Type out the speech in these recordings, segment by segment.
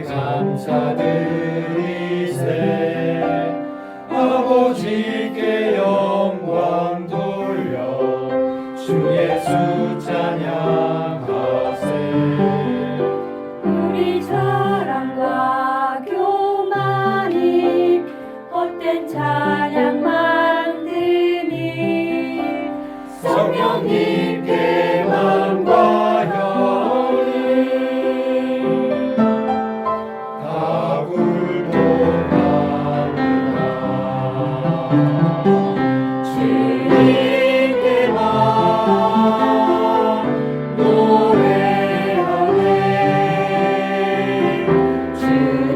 감사드리세. 아버지께 영광 돌려 주 예수 찬양하세. 우리 자랑과 교만이 헛된 찬양만 드니 성령님께 만과 영이 다 굴복합니다. 주님께만 노래하네. 주님께만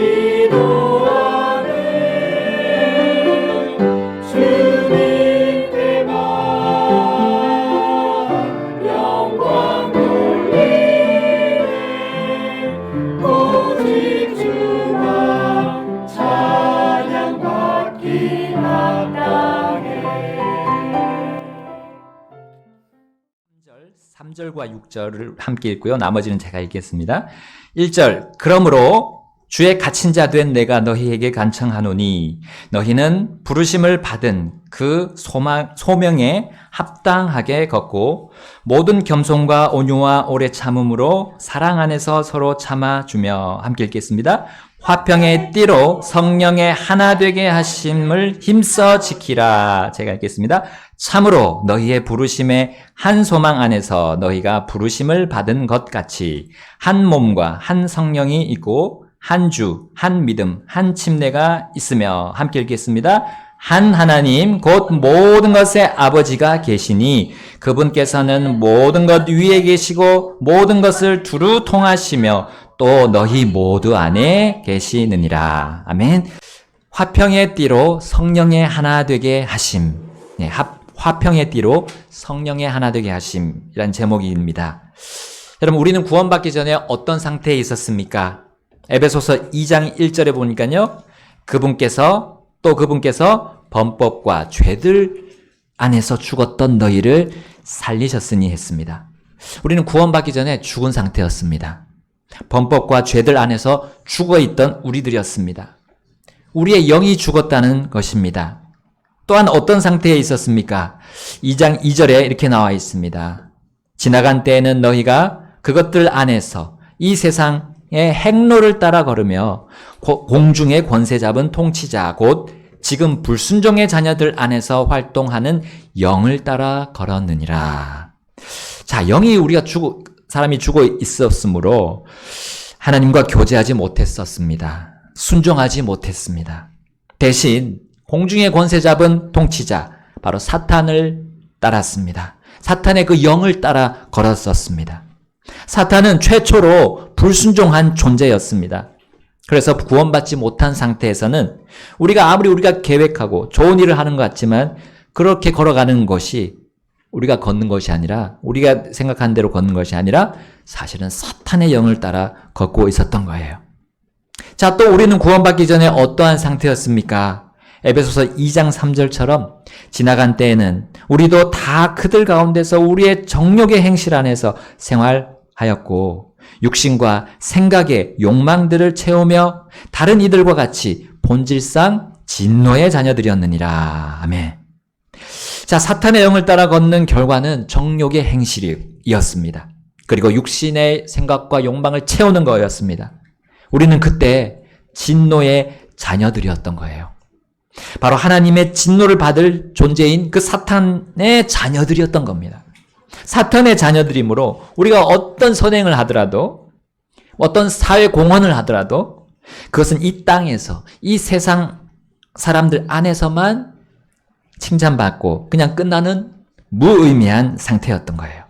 기도하네. 주님께만 영광 돌리네. 오직 주만 찬양받기 마땅해. 3절과 6절을 함께 읽고요. 나머지는 제가 읽겠습니다. 1절, 그러므로 주의 갇힌 자 된 내가 너희에게 간청하노니 너희는 부르심을 받은 그 소명에 합당하게 걷고 모든 겸손과 온유와 오래 참음으로 사랑 안에서 서로 참아주며. 함께 읽겠습니다. 화평의 띠로 성령의 하나 되게 하심을 힘써 지키라. 제가 읽겠습니다. 참으로 너희의 부르심의 한 소망 안에서 너희가 부르심을 받은 것 같이 한 몸과 한 성령이 있고 한 주, 한 믿음, 한 침례가 있으며. 함께 읽겠습니다. 한 하나님 곧 모든 것의 아버지가 계시니 그분께서는 모든 것 위에 계시고 모든 것을 두루 통하시며 또 너희 모두 안에 계시느니라. 아멘. 화평의 띠로 성령의 하나 되게 하심. 네, 화평의 띠로 성령의 하나 되게 하심이란 제목입니다. 여러분, 우리는 구원받기 전에 어떤 상태에 있었습니까? 에베소서 2장 1절에 보니까요, 그분께서 범법과 죄들 안에서 죽었던 너희를 살리셨으니 했습니다. 우리는 구원받기 전에 죽은 상태였습니다. 범법과 죄들 안에서 죽어있던 우리들이었습니다. 우리의 영이 죽었다는 것입니다. 또한 어떤 상태에 있었습니까? 2장 2절에 이렇게 나와 있습니다. 지나간 때에는 너희가 그것들 안에서 이 세상의 행로를 따라 걸으며 공중의 권세 잡은 통치자 곧 지금 불순종의 자녀들 안에서 활동하는 영을 따라 걸었느니라. 자, 영이 사람이 죽어 있었으므로 하나님과 교제하지 못했었습니다. 순종하지 못했습니다. 대신 공중의 권세 잡은 통치자, 바로 사탄을 따랐습니다. 사탄의 그 영을 따라 걸었었습니다. 사탄은 최초로 불순종한 존재였습니다. 그래서 구원받지 못한 상태에서는 우리가 계획하고 좋은 일을 하는 것 같지만 그렇게 걸어가는 것이 우리가 걷는 것이 아니라, 우리가 생각한 대로 걷는 것이 아니라 사실은 사탄의 영을 따라 걷고 있었던 거예요. 자, 또 우리는 구원받기 전에 어떠한 상태였습니까? 에베소서 2장 3절처럼 지나간 때에는 우리도 다 그들 가운데서 우리의 정욕의 행실 안에서 생활하였고 육신과 생각의 욕망들을 채우며 다른 이들과 같이 본질상 진노의 자녀들이었느니라. 아멘. 자, 사탄의 영을 따라 걷는 결과는 정욕의 행실이었습니다. 그리고 육신의 생각과 욕망을 채우는 거였습니다. 우리는 그때 진노의 자녀들이었던 거예요. 바로 하나님의 진노를 받을 존재인 그 사탄의 자녀들이었던 겁니다. 사탄의 자녀들이므로 우리가 어떤 선행을 하더라도, 어떤 사회 공헌을 하더라도 그것은 이 땅에서, 이 세상 사람들 안에서만 칭찬받고 그냥 끝나는 무의미한 상태였던 거예요.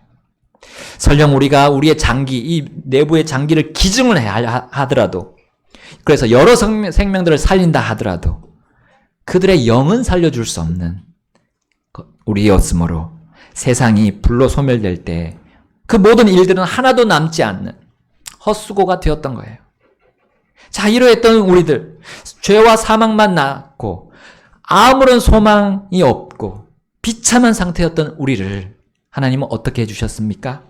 설령 우리가 우리의 장기, 이 내부의 장기를 기증을 해야 하더라도, 그래서 여러 생명들을 살린다 하더라도 그들의 영은 살려줄 수 없는 우리였으므로 세상이 불로 소멸될 때 그 모든 일들은 하나도 남지 않는 헛수고가 되었던 거예요. 자, 이러했던 우리들, 죄와 사망만 낳고 아무런 소망이 없고 비참한 상태였던 우리를 하나님은 어떻게 해주셨습니까?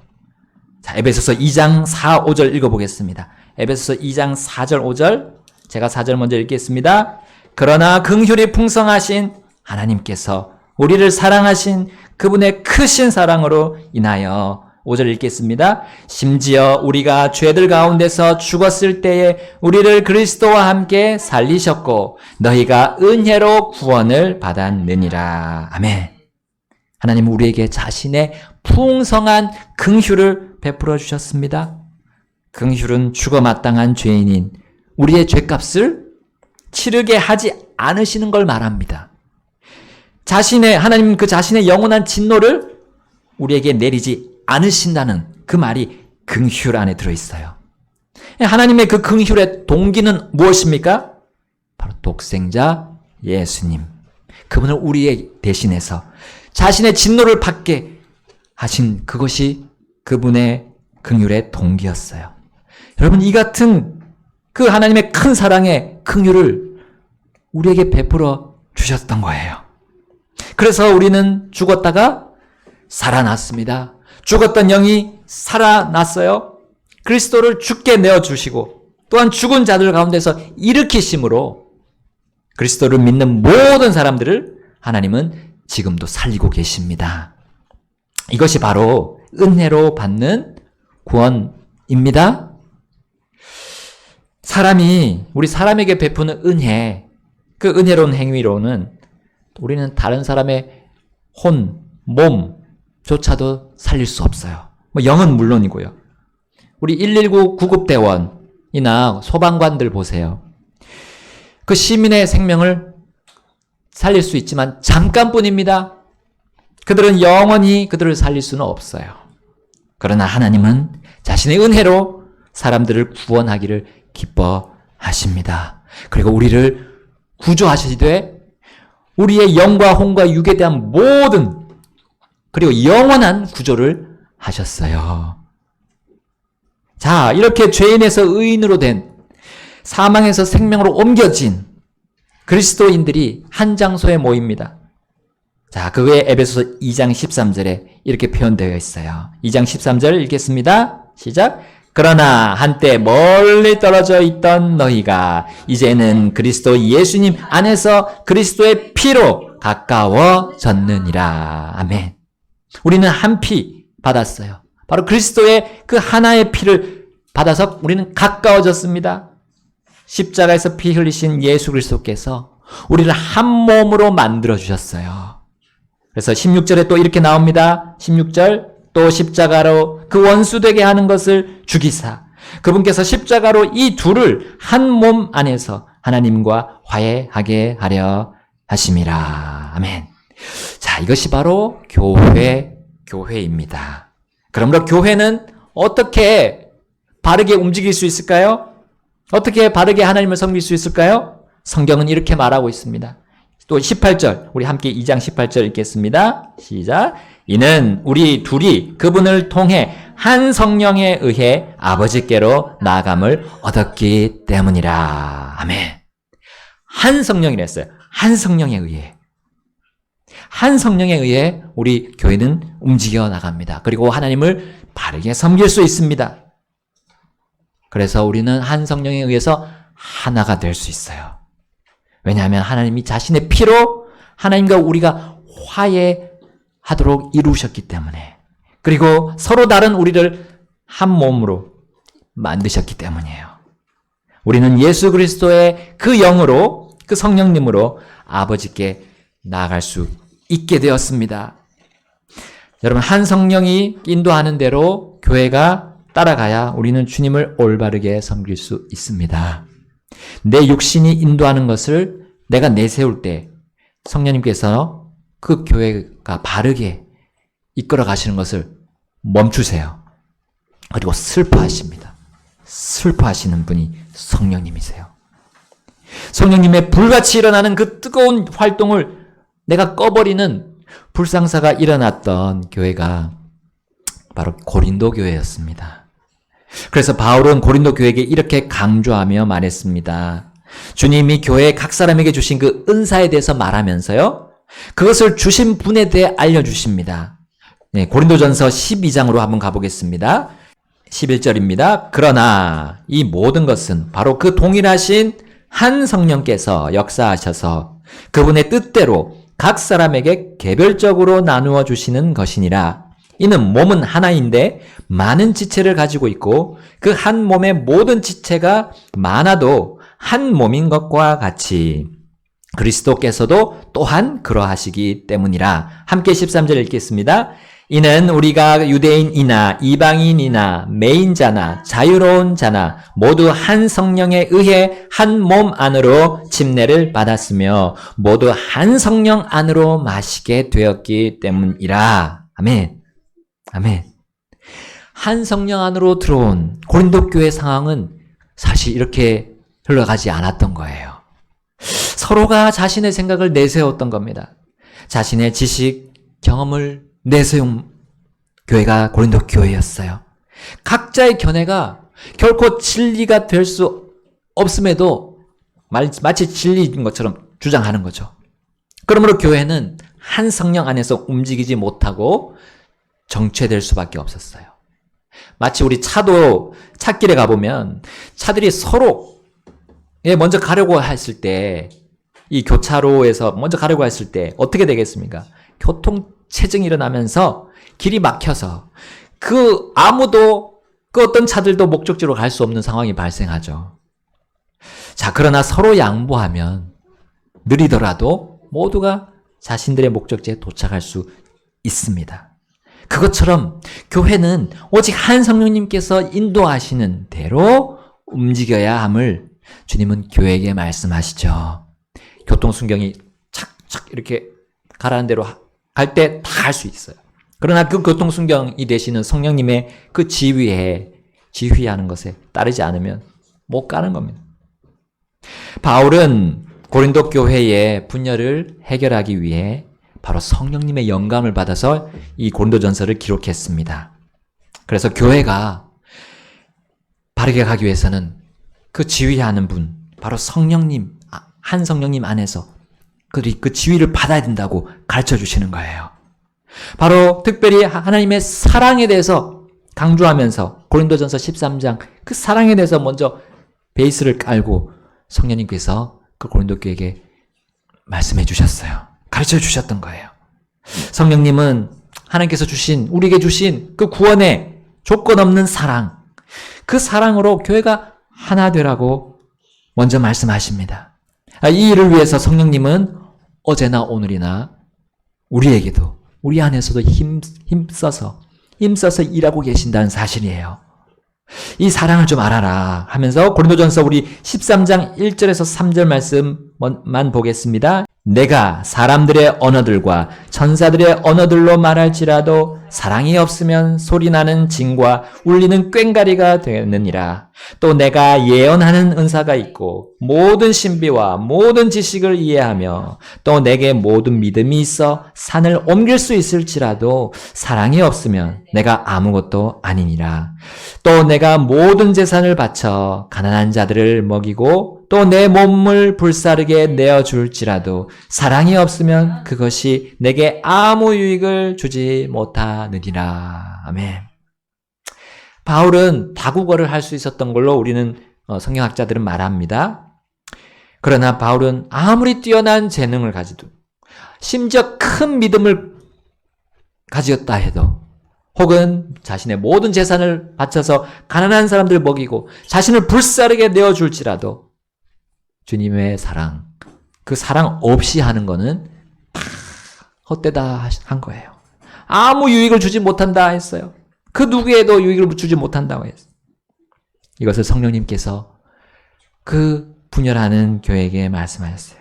자, 에베소서 2장 4, 5절 읽어보겠습니다. 에베소서 2장 4절, 5절. 제가 4절 먼저 읽겠습니다. 그러나 긍휼이 풍성하신 하나님께서 우리를 사랑하신 그분의 크신 사랑으로 인하여 5절 읽겠습니다. 심지어 우리가 죄들 가운데서 죽었을 때에 우리를 그리스도와 함께 살리셨고 너희가 은혜로 구원을 받았느니라. 아멘. 하나님은 우리에게 자신의 풍성한 긍휼을 베풀어 주셨습니다. 긍휼은 죽어 마땅한 죄인인 우리의 죄값을 치르게 하지 않으시는 걸 말합니다. 하나님 그 자신의 영원한 진노를 우리에게 내리지 않으신다는 그 말이 긍휼 안에 들어있어요. 하나님의 그 긍휼의 동기는 무엇입니까? 바로 독생자 예수님. 그분을 우리의 대신해서 자신의 진노를 받게 하신 그것이 그분의 긍휼의 동기였어요. 여러분, 이 같은 그 하나님의 큰 사랑의 긍휼을 우리에게 베풀어 주셨던 거예요. 그래서 우리는 죽었다가 살아났습니다. 죽었던 영이 살아났어요. 그리스도를 죽게 내어주시고 또한 죽은 자들 가운데서 일으키심으로 그리스도를 믿는 모든 사람들을 하나님은 지금도 살리고 계십니다. 이것이 바로 은혜로 받는 구원입니다. 우리 사람에게 베푸는 은혜, 그 은혜로운 행위로는 우리는 다른 사람의 몸조차도 살릴 수 없어요. 영은 물론이고요. 우리 119 구급대원이나 소방관들 보세요. 그 시민의 생명을 살릴 수 있지만 잠깐뿐입니다. 그들은 영원히 그들을 살릴 수는 없어요. 그러나 하나님은 자신의 은혜로 사람들을 구원하기를 기뻐하십니다. 그리고 우리를 구조하시되 우리의 영과 혼과 육에 대한 모든 그리고 영원한 구조를 하셨어요. 자, 이렇게 죄인에서 의인으로 된 사망에서 생명으로 옮겨진 그리스도인들이 한 장소에 모입니다. 자, 그 외에 에베소서 2장 13절에 이렇게 표현되어 있어요. 2장 13절 읽겠습니다. 시작. 그러나 한때 멀리 떨어져 있던 너희가 이제는 그리스도 예수님 안에서 그리스도의 피로 가까워졌느니라. 아멘. 우리는 한 피 받았어요. 바로 그리스도의 그 하나의 피를 받아서 우리는 가까워졌습니다. 십자가에서 피 흘리신 예수 그리스도께서 우리를 한 몸으로 만들어 주셨어요. 그래서 16절에 또 이렇게 나옵니다. 16절 또 십자가로 그 원수되게 하는 것을 죽이사 그분께서 십자가로 이 둘을 한 몸 안에서 하나님과 화해하게 하려 하심이라. 아멘. 자, 이것이 바로 교회입니다. 그러므로 교회는 어떻게 바르게 움직일 수 있을까요? 어떻게 바르게 하나님을 섬길 수 있을까요? 성경은 이렇게 말하고 있습니다. 또 18절, 우리 함께 2장 18절 읽겠습니다. 시작. 이는 우리 둘이 그분을 통해 한 성령에 의해 아버지께로 나아감을 얻었기 때문이라. 아멘. 한 성령이랬어요. 한 성령에 의해. 한 성령에 의해 우리 교회는 움직여 나갑니다. 그리고 하나님을 바르게 섬길 수 있습니다. 그래서 우리는 한 성령에 의해서 하나가 될 수 있어요. 왜냐하면 하나님이 자신의 피로 하나님과 우리가 화해하도록 이루셨기 때문에, 그리고 서로 다른 우리를 한 몸으로 만드셨기 때문이에요. 우리는 예수 그리스도의 그 영으로, 그 성령님으로 아버지께 나아갈 수 있게 되었습니다. 여러분, 한 성령이 인도하는 대로 교회가 따라가야 우리는 주님을 올바르게 섬길 수 있습니다. 내 육신이 인도하는 것을 내가 내세울 때 성령님께서 그 교회가 바르게 이끌어 가시는 것을 멈추세요. 그리고 슬퍼하십니다. 슬퍼하시는 분이 성령님이세요. 성령님의 불같이 일어나는 그 뜨거운 활동을 내가 꺼버리는 불상사가 일어났던 교회가 바로 고린도 교회였습니다. 그래서 바울은 고린도 교회에게 이렇게 강조하며 말했습니다. 주님이 교회 각 사람에게 주신 그 은사에 대해서 말하면서요, 그것을 주신 분에 대해 알려주십니다. 네, 고린도전서 12장으로 한번 가보겠습니다. 11절입니다. 그러나 이 모든 것은 바로 그 동일하신 한 성령께서 역사하셔서 그분의 뜻대로 각 사람에게 개별적으로 나누어 주시는 것이니라. 이는 몸은 하나인데 많은 지체를 가지고 있고 그 한 몸의 모든 지체가 많아도 한 몸인 것과 같이 그리스도께서도 또한 그러하시기 때문이라. 함께 13절 읽겠습니다. 이는 우리가 유대인이나 이방인이나 매인자나 자유로운 자나 모두 한 성령에 의해 한 몸 안으로 침례를 받았으며 모두 한 성령 안으로 마시게 되었기 때문이라. 아멘. 아멘. 한 성령 안으로 들어온 고린도 교회 상황은 사실 이렇게 흘러가지 않았던 거예요. 서로가 자신의 생각을 내세웠던 겁니다. 자신의 지식, 경험을 내세운 교회가 고린도 교회였어요. 각자의 견해가 결코 진리가 될 수 없음에도 마치 진리인 것처럼 주장하는 거죠. 그러므로 교회는 한 성령 안에서 움직이지 못하고 정체될 수밖에 없었어요. 마치 우리 차도 찻길에 가보면 차들이 서로 먼저 가려고 했을 때, 이 교차로에서 먼저 가려고 했을 때 어떻게 되겠습니까? 교통체증이 일어나면서 길이 막혀서 아무도 그 어떤 차들도 목적지로 갈 수 없는 상황이 발생하죠. 자, 그러나 서로 양보하면 느리더라도 모두가 자신들의 목적지에 도착할 수 있습니다. 그것처럼 교회는 오직 한 성령님께서 인도하시는 대로 움직여야 함을 주님은 교회에게 말씀하시죠. 교통순경이 착착 이렇게 가라는 대로 갈 때 다 갈 수 있어요. 그러나 그 교통순경이 되시는 성령님의 그 지휘하는 것에 따르지 않으면 못 가는 겁니다. 바울은 고린도 교회의 분열을 해결하기 위해 바로 성령님의 영감을 받아서 이 고린도전서를 기록했습니다. 그래서 교회가 바르게 가기 위해서는 그 지휘하는 분, 바로 성령님, 한 성령님 안에서 그 지휘를 받아야 된다고 가르쳐 주시는 거예요. 바로 특별히 하나님의 사랑에 대해서 강조하면서 고린도전서 13장 그 사랑에 대해서 먼저 베이스를 깔고 성령님께서 그 고린도 교회에게 말씀해 주셨어요. 가르쳐 주셨던 거예요. 성령님은 하나님께서 우리에게 주신 그 구원의 조건 없는 사랑, 그 사랑으로 교회가 하나 되라고 먼저 말씀하십니다. 이 일을 위해서 성령님은 어제나 오늘이나 우리에게도, 우리 안에서도 힘써서 일하고 계신다는 사실이에요. 이 사랑을 좀 알아라 하면서 고린도전서 우리 13장 1절에서 3절 말씀만 보겠습니다. 내가 사람들의 언어들과 천사들의 언어들로 말할지라도 사랑이 없으면 소리나는 징과 울리는 꽹가리가 되느니라. 또 내가 예언하는 은사가 있고 모든 신비와 모든 지식을 이해하며 또 내게 모든 믿음이 있어 산을 옮길 수 있을지라도 사랑이 없으면 내가 아무것도 아니니라. 또 내가 모든 재산을 바쳐 가난한 자들을 먹이고 또 내 몸을 불사르게 내어줄지라도 사랑이 없으면 그것이 내게 아무 유익을 주지 못하느니라. 아멘. 바울은 다국어를 할 수 있었던 걸로 우리는 성경학자들은 말합니다. 그러나 바울은 아무리 뛰어난 재능을 가지도 심지어 큰 믿음을 가지었다 해도 혹은 자신의 모든 재산을 바쳐서 가난한 사람들 먹이고 자신을 불사르게 내어줄지라도 주님의 사랑, 그 사랑 없이 하는 거는 다 헛되다 한 거예요. 아무 유익을 주지 못한다 했어요. 그 누구에도 유익을 주지 못한다고 했어요. 이것을 성령님께서 그 분열하는 교회에게 말씀하셨어요.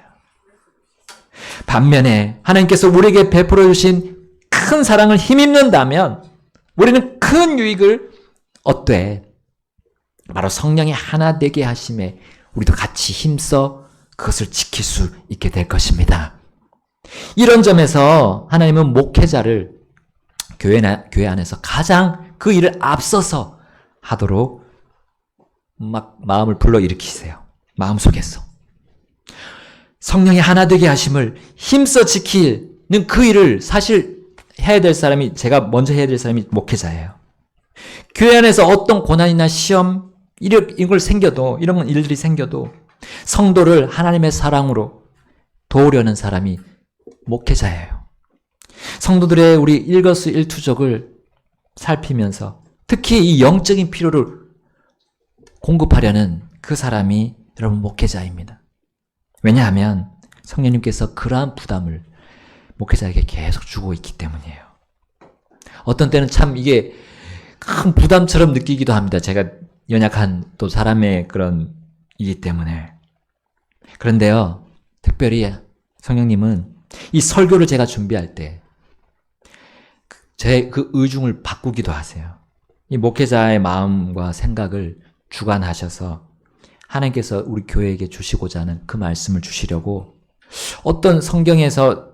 반면에 하나님께서 우리에게 베풀어 주신 큰 사랑을 힘입는다면 우리는 큰 유익을 얻되 바로 성령이 하나 되게 하심에 우리도 같이 힘써 그것을 지킬 수 있게 될 것입니다. 이런 점에서 하나님은 목회자를 교회 안에서 가장 그 일을 앞서서 하도록 막 마음을 불러일으키세요. 마음속에서. 성령이 하나 되게 하심을 힘써 지키는 그 일을 사실 해야 될 사람이, 제가 먼저 해야 될 사람이 목회자예요. 교회 안에서 어떤 고난이나 시험, 이걸 생겨도, 이런 일들이 생겨도 성도를 하나님의 사랑으로 도우려는 사람이 목회자예요. 성도들의 우리 일거수일투족을 살피면서 특히 이 영적인 필요를 공급하려는 그 사람이 여러분 목회자입니다. 왜냐하면 성령님께서 그러한 부담을 목회자에게 계속 주고 있기 때문이에요. 어떤 때는 참 이게 큰 부담처럼 느끼기도 합니다. 제가 연약한 또 사람의 그런 이기 때문에. 그런데요, 특별히 성령님은 이 설교를 제가 준비할 때 제 그 의중을 바꾸기도 하세요. 이 목회자의 마음과 생각을 주관하셔서 하나님께서 우리 교회에게 주시고자 하는 그 말씀을 주시려고 어떤 성경에서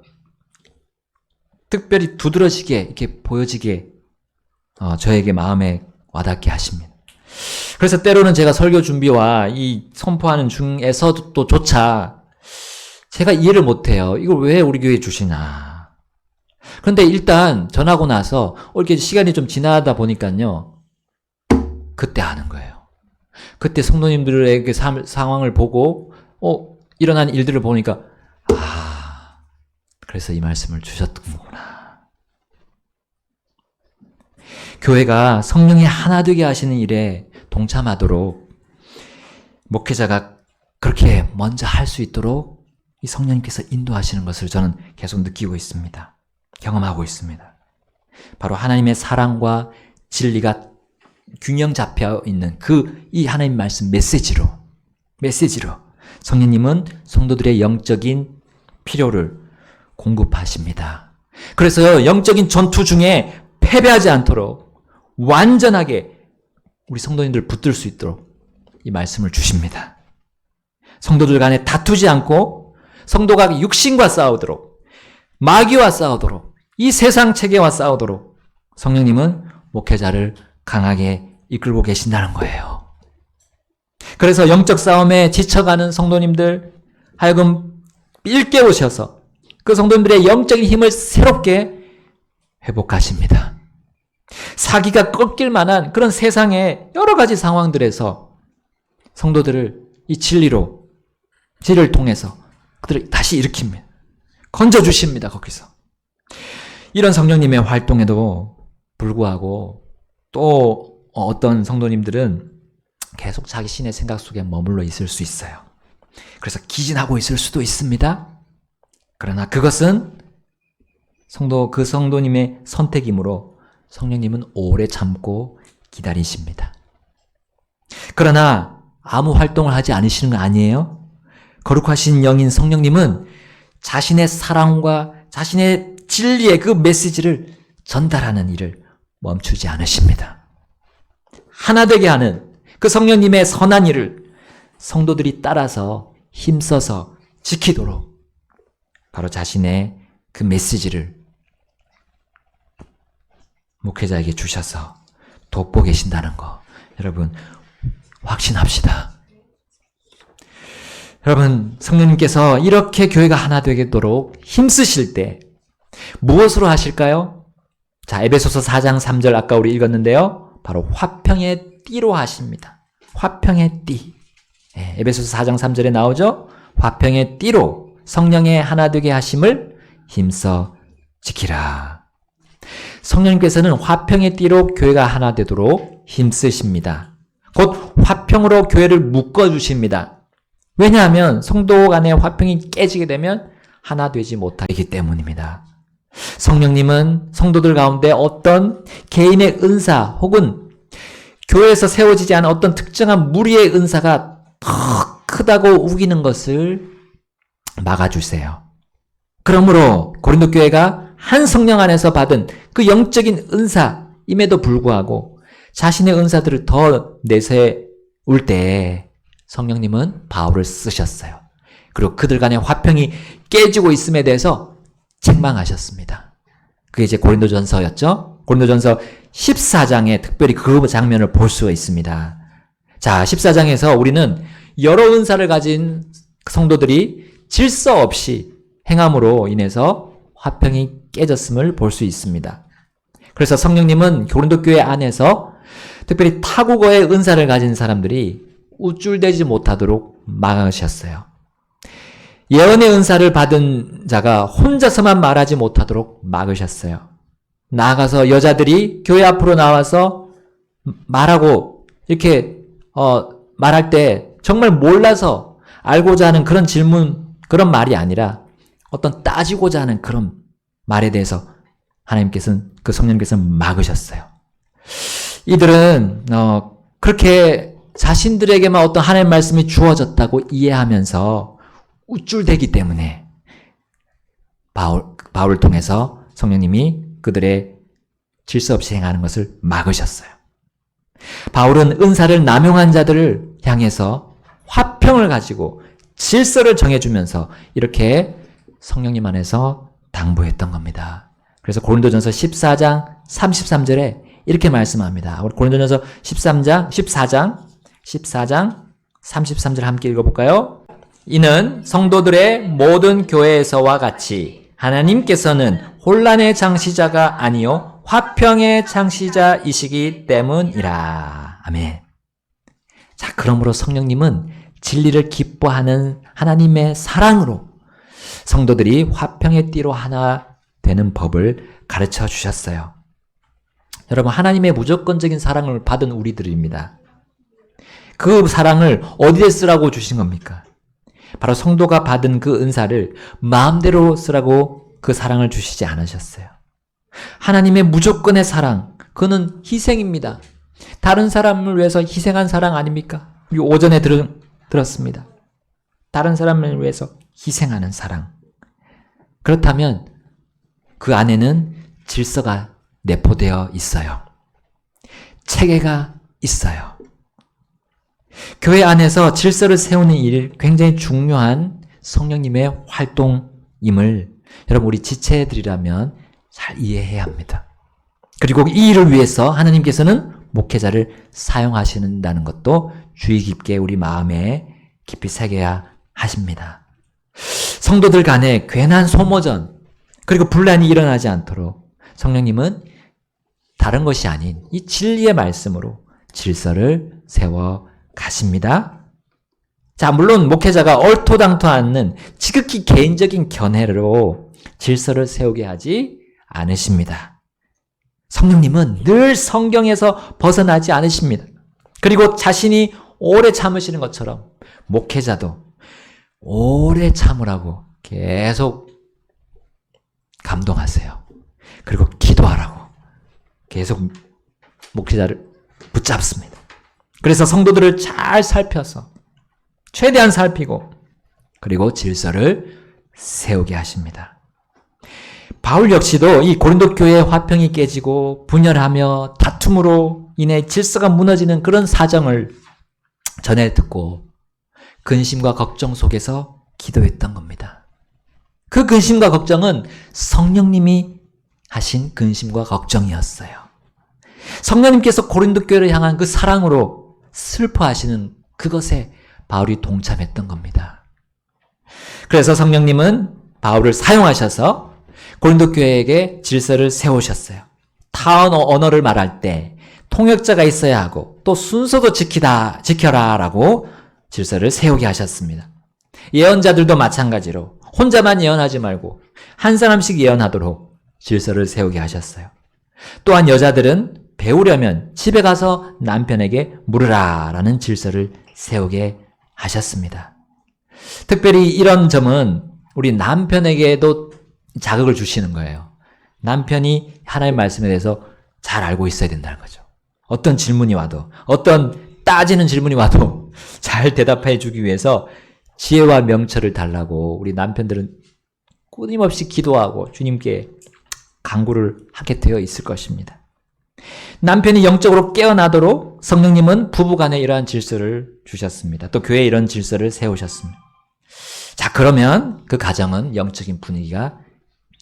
특별히 두드러지게 이렇게 보여지게 저에게 마음에 와닿게 하십니다. 그래서 때로는 제가 설교 준비와 이 선포하는 중에서도 또 조차 제가 이해를 못해요. 이걸 왜 우리 교회에 주시나. 그런데 일단 전하고 나서 이렇게 시간이 좀 지나다 보니까요. 그때 아는 거예요. 그때 성도님들의 그 상황을 보고 일어난 일들을 보니까 그래서 이 말씀을 주셨구나. 교회가 성령이 하나 되게 하시는 일에 동참하도록 목회자가 그렇게 먼저 할 수 있도록 이 성령님께서 인도하시는 것을 저는 계속 느끼고 있습니다. 경험하고 있습니다. 바로 하나님의 사랑과 진리가 균형 잡혀 있는 이 하나님 말씀 메시지로 성령님은 성도들의 영적인 필요를 공급하십니다. 그래서 영적인 전투 중에 패배하지 않도록 완전하게 우리 성도님들을 붙들 수 있도록 이 말씀을 주십니다. 성도들 간에 다투지 않고 성도가 육신과 싸우도록 마귀와 싸우도록 이 세상 체계와 싸우도록 성령님은 목회자를 강하게 이끌고 계신다는 거예요. 그래서 영적 싸움에 지쳐가는 성도님들 하여금 일깨우셔서 그 성도님들의 영적인 힘을 새롭게 회복하십니다. 사기가 꺾일 만한 그런 세상의 여러 가지 상황들에서 성도들을 이 진리를 통해서 그들을 다시 일으킵니다. 건져주십니다. 거기서. 이런 성령님의 활동에도 불구하고 또 어떤 성도님들은 계속 자기 신의 생각 속에 머물러 있을 수 있어요. 그래서 기진하고 있을 수도 있습니다. 그러나 그것은 그 성도님의 선택이므로 성령님은 오래 참고 기다리십니다. 그러나 아무 활동을 하지 않으시는 거 아니에요? 거룩하신 영인 성령님은 자신의 사랑과 자신의 진리의 그 메시지를 전달하는 일을 멈추지 않으십니다. 하나 되게 하는 그 성령님의 선한 일을 성도들이 따라서 힘써서 지키도록 바로 자신의 그 메시지를 목회자에게 주셔서 돕고 계신다는 거 여러분 확신합시다. 여러분 성령님께서 이렇게 교회가 하나 되도록 힘쓰실 때 무엇으로 하실까요? 자, 에베소서 4장 3절 아까 우리 읽었는데요. 바로 화평의 띠로 하십니다. 화평의 띠. 에베소서 4장 3절에 나오죠? 화평의 띠로 성령의 하나 되게 하심을 힘써 지키라. 성령님께서는 화평의 띠로 교회가 하나 되도록 힘쓰십니다. 곧 화평으로 교회를 묶어주십니다. 왜냐하면 성도 간의 화평이 깨지게 되면 하나 되지 못하기 때문입니다. 성령님은 성도들 가운데 어떤 개인의 은사 혹은 교회에서 세워지지 않은 어떤 특정한 무리의 은사가 더 크다고 우기는 것을 막아주세요. 그러므로 고린도 교회가 한 성령 안에서 받은 그 영적인 은사임에도 불구하고 자신의 은사들을 더 내세울 때 성령님은 바울을 쓰셨어요. 그리고 그들 간의 화평이 깨지고 있음에 대해서 책망하셨습니다. 그게 이제 고린도전서였죠. 고린도전서 14장에 특별히 그 장면을 볼 수가 있습니다. 자, 14장에서 우리는 여러 은사를 가진 성도들이 질서 없이 행함으로 인해서 화평이 깨졌음을 볼 수 있습니다. 그래서 성령님은 고린도 교회 안에서 특별히 타국어의 은사를 가진 사람들이 우쭐대지 못하도록 막으셨어요. 예언의 은사를 받은 자가 혼자서만 말하지 못하도록 막으셨어요. 나아가서 여자들이 교회 앞으로 나와서 말하고 이렇게 말할 때 정말 몰라서 알고자 하는 그런 질문, 그런 말이 아니라 어떤 따지고자 하는 그런 말에 대해서 하나님께서는, 그 성령께서는 막으셨어요. 이들은 그렇게 자신들에게만 어떤 하나님의 말씀이 주어졌다고 이해하면서 우쭐대기 때문에 바울을 통해서 성령님이 그들의 질서 없이 행하는 것을 막으셨어요. 바울은 은사를 남용한 자들을 향해서 화평을 가지고 질서를 정해주면서 이렇게 성령님 안에서 당부했던 겁니다. 그래서 고린도전서 14장 33절에 이렇게 말씀합니다. 우리 고린도전서 14장 33절 함께 읽어볼까요? 이는 성도들의 모든 교회에서와 같이 하나님께서는 혼란의 창시자가 아니요 화평의 창시자이시기 때문이라. 아멘. 자, 그러므로 성령님은 진리를 기뻐하는 하나님의 사랑으로 성도들이 화평의 띠로 하나 되는 법을 가르쳐 주셨어요. 여러분, 하나님의 무조건적인 사랑을 받은 우리들입니다. 그 사랑을 어디에 쓰라고 주신 겁니까? 바로 성도가 받은 그 은사를 마음대로 쓰라고 그 사랑을 주시지 않으셨어요. 하나님의 무조건의 사랑, 그는 희생입니다. 다른 사람을 위해서 희생한 사랑 아닙니까? 우리 오전에 들었습니다. 다른 사람을 위해서 희생하는 사랑. 그렇다면 그 안에는 질서가 내포되어 있어요. 체계가 있어요. 교회 안에서 질서를 세우는 일, 굉장히 중요한 성령님의 활동임을 여러분, 우리 지체들이라면 잘 이해해야 합니다. 그리고 이 일을 위해서 하나님께서는 목회자를 사용하신다는 것도 주의 깊게 우리 마음에 깊이 새겨야 하십니다. 성도들 간에 괜한 소모전, 그리고 분란이 일어나지 않도록 성령님은 다른 것이 아닌 이 진리의 말씀으로 질서를 세워 가십니다. 자, 물론 목회자가 얼토당토 않는 지극히 개인적인 견해로 질서를 세우게 하지 않으십니다. 성령님은 늘 성경에서 벗어나지 않으십니다. 그리고 자신이 오래 참으시는 것처럼 목회자도 오래 참으라고 계속 감동하세요. 그리고 기도하라고 계속 목회자를 붙잡습니다. 그래서 성도들을 잘 살펴서 최대한 살피고 그리고 질서를 세우게 하십니다. 바울 역시도 이 고린도 교회의 화평이 깨지고 분열하며 다툼으로 인해 질서가 무너지는 그런 사정을 전해 듣고 근심과 걱정 속에서 기도했던 겁니다. 그 근심과 걱정은 성령님이 하신 근심과 걱정이었어요. 성령님께서 고린도 교회를 향한 그 사랑으로 슬퍼하시는 그것에 바울이 동참했던 겁니다. 그래서 성령님은 바울을 사용하셔서 고린도 교회에게 질서를 세우셨어요. 타 언어를 말할 때 통역자가 있어야 하고 또 순서도 지켜라 라고 질서를 세우게 하셨습니다. 예언자들도 마찬가지로 혼자만 예언하지 말고 한 사람씩 예언하도록 질서를 세우게 하셨어요. 또한 여자들은 배우려면 집에 가서 남편에게 물으라 라는 질서를 세우게 하셨습니다. 특별히 이런 점은 우리 남편에게도 자극을 주시는 거예요. 남편이 하나님의 말씀에 대해서 잘 알고 있어야 된다는 거죠. 어떤 질문이 와도, 어떤 따지는 질문이 와도 잘 대답해 주기 위해서 지혜와 명철을 달라고 우리 남편들은 끊임없이 기도하고 주님께 간구를 하게 되어 있을 것입니다. 남편이 영적으로 깨어나도록 성령님은 부부간에 이러한 질서를 주셨습니다. 또 교회에 이런 질서를 세우셨습니다. 자, 그러면 그 가정은 영적인 분위기가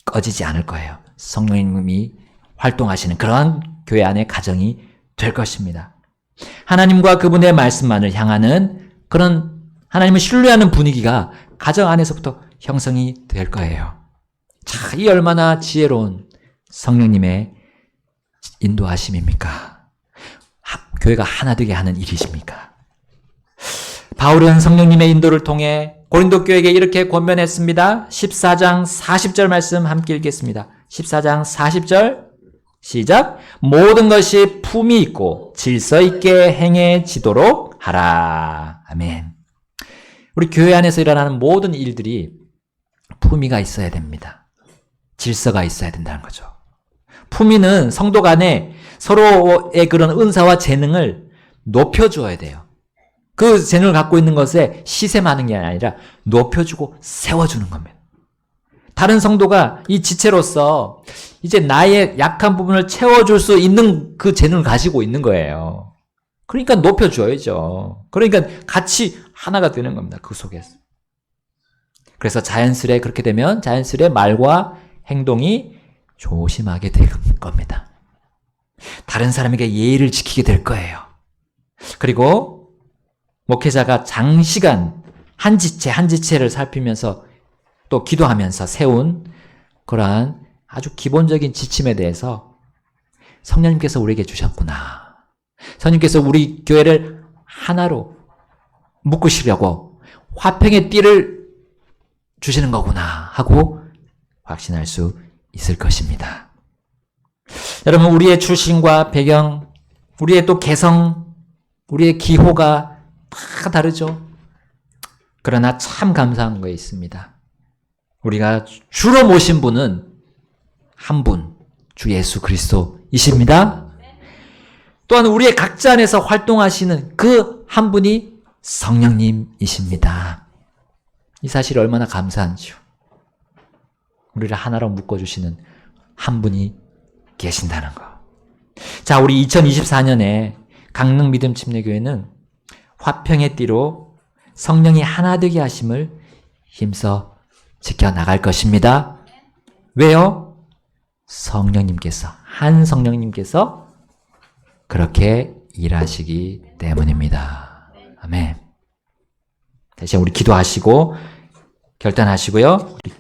꺼지지 않을 거예요. 성령님이 활동하시는 그러한 교회 안의 가정이 될 것입니다. 하나님과 그분의 말씀만을 향하는 그런 하나님을 신뢰하는 분위기가 가정 안에서부터 형성이 될 거예요. 자, 이 얼마나 지혜로운 성령님의 인도하심입니까? 교회가 하나 되게 하는 일이십니까? 바울은 성령님의 인도를 통해 고린도 교회에게 이렇게 권면했습니다. 14장 40절 말씀 함께 읽겠습니다. 14장 40절 시작. 모든 것이 품이 있고 질서 있게 행해지도록 하라. 아멘. 우리 교회 안에서 일어나는 모든 일들이 품위가 있어야 됩니다. 질서가 있어야 된다는 거죠. 품위는 성도 간에 서로의 그런 은사와 재능을 높여주어야 돼요. 그 재능을 갖고 있는 것에 시샘하는 게 아니라 높여주고 세워주는 겁니다. 다른 성도가 이 지체로서 이제 나의 약한 부분을 채워줄 수 있는 그 재능을 가지고 있는 거예요. 그러니까 높여줘야죠. 그러니까 같이 하나가 되는 겁니다. 그 속에서. 그래서 자연스레 그렇게 되면 자연스레 말과 행동이 조심하게 될 겁니다. 다른 사람에게 예의를 지키게 될 거예요. 그리고 목회자가 장시간 한 지체 한 지체를 살피면서 또 기도하면서 세운 그러한 아주 기본적인 지침에 대해서 성령님께서 우리에게 주셨구나. 성령님께서 우리 교회를 하나로 묶으시려고 화평의 띠를 주시는 거구나 하고 확신할 수 있을 것입니다. 여러분, 우리의 출신과 배경, 우리의 또 개성, 우리의 기호가 다 다르죠. 그러나 참 감사한 거 있습니다. 우리가 주로 모신 분은 한 분, 주 예수 그리스도이십니다. 또한 우리의 각자 안에서 활동하시는 그 한 분이 성령님이십니다. 이 사실이 얼마나 감사한지요. 우리를 하나로 묶어주시는 한 분이 계신다는 거. 자, 우리 2024년에 강릉 믿음 침례교회는 화평의 띠로 성령이 하나 되게 하심을 힘써 지켜나갈 것입니다. 왜요? 성령님께서, 한 성령님께서 그렇게 일하시기 때문입니다. 아멘. 다시 우리 기도하시고 결단하시고요. 우리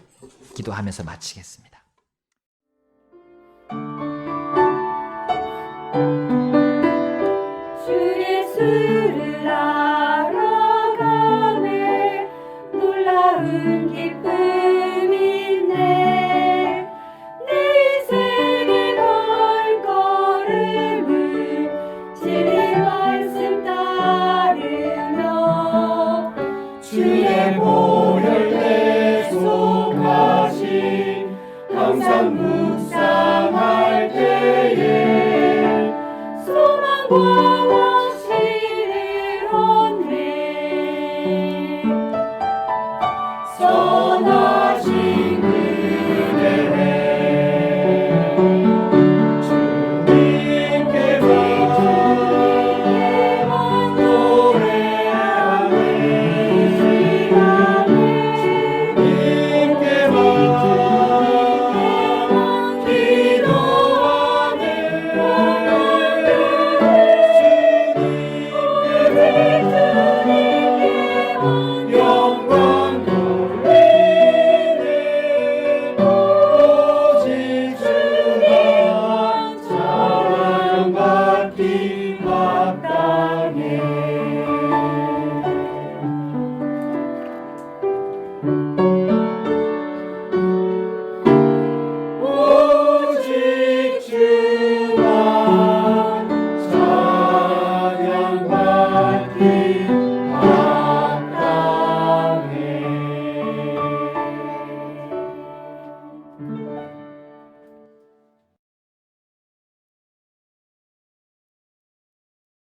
기도하면서 마치겠습니다. 주 예수를